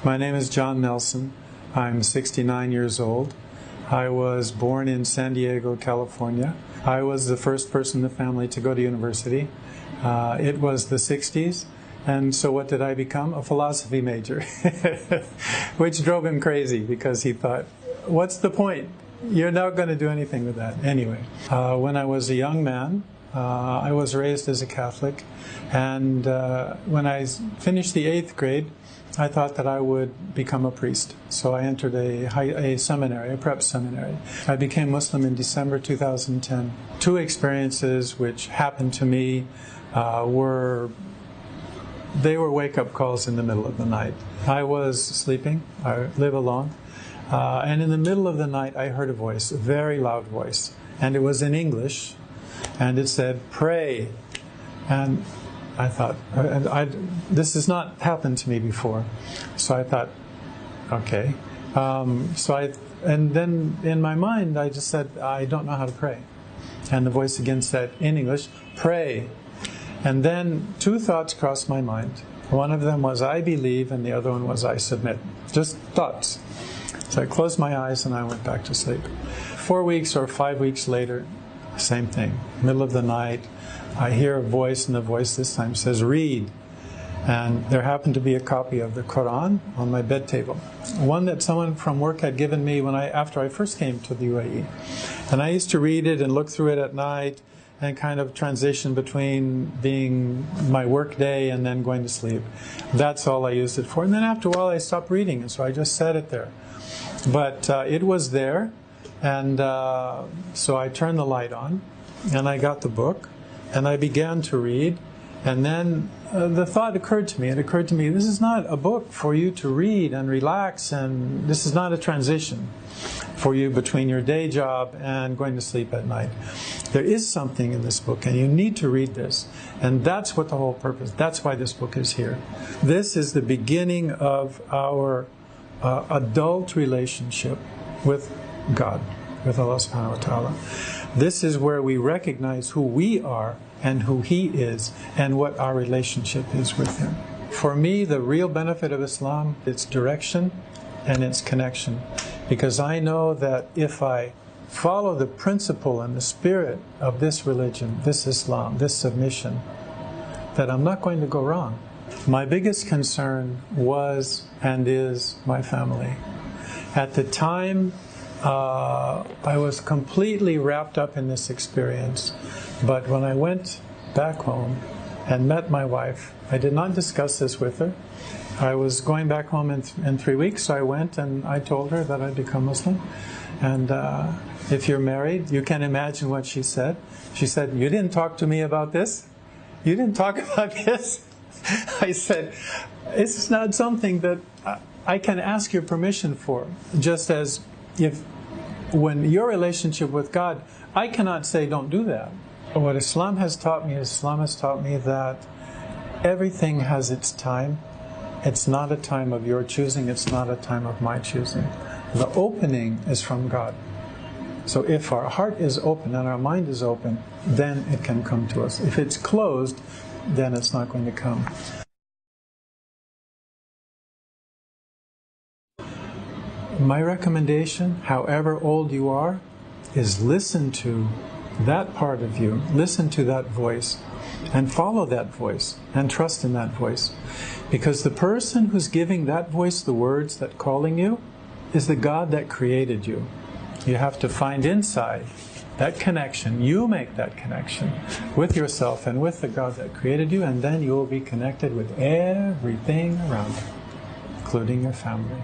My name is John Nelson. I'm 69 years old. I was born in San Diego, California. I was the first person in the family to go to university. It was the 60s, and so what did I become? A philosophy major, which drove him crazy because he thought, what's the point? You're not going to do anything with that. Anyway, when I was a young man, I was raised as a Catholic, and when I finished the 8th grade, I thought that I would become a priest. So I entered a seminary, a prep seminary. I became Muslim in December 2010. Two experiences which happened to me were wake-up calls in the middle of the night. I was sleeping, I live alone, and in the middle of the night I heard a voice, a very loud voice, and it was in English, and it said, "Pray." And I thought, this has not happened to me before. So I thought, okay. And then in my mind, I just said, I don't know how to pray. And the voice again said, in English, "Pray." And then two thoughts crossed my mind. One of them was, I believe, and the other one was, I submit. Just thoughts. So I closed my eyes and I went back to sleep. 4 weeks or 5 weeks later, same thing. Middle of the night, I hear a voice, and the voice this time says, "Read." And there happened to be a copy of the Quran on my bed table, one that someone from work had given me after I first came to the UAE. And I used to read it and look through it at night and kind of transition between being my work day and then going to sleep. That's all I used it for. And then after a while I stopped reading it, so I just set it there. But it was there, and so I turned the light on and I got the book. And I began to read, and then the thought occurred to me. It occurred to me, this is not a book for you to read and relax, and this is not a transition for you between your day job and going to sleep at night. There is something in this book, and you need to read this. And that's what the whole purpose, that's why this book is here. This is the beginning of our adult relationship with God, with Allah subhanahu wa ta'ala. This is where we recognize who we are and who He is and what our relationship is with Him. For me, the real benefit of Islam, its direction and its connection. Because I know that if I follow the principle and the spirit of this religion, this Islam, this submission, that I'm not going to go wrong. My biggest concern was and is my family. At the time, I was completely wrapped up in this experience, but when I went back home and met my wife, I did not discuss this with her. I was going back home in 3 weeks, so I went and I told her that I'd become Muslim. And if you're married, you can imagine what she said. She said, "You didn't talk to me about this? You didn't talk about this?" I said, "It's not something that I can ask your permission for, just as when your relationship with God, I cannot say don't do that." What Islam has taught me that everything has its time. It's not a time of your choosing, it's not a time of my choosing. The opening is from God. So if our heart is open and our mind is open, then it can come to us. If it's closed, then it's not going to come. My recommendation, however old you are, is listen to that part of you, listen to that voice, and follow that voice, and trust in that voice. Because the person who's giving that voice the words that calling you is the God that created you. You have to find inside that connection. You make that connection with yourself and with the God that created you, and then you will be connected with everything around you, including your family.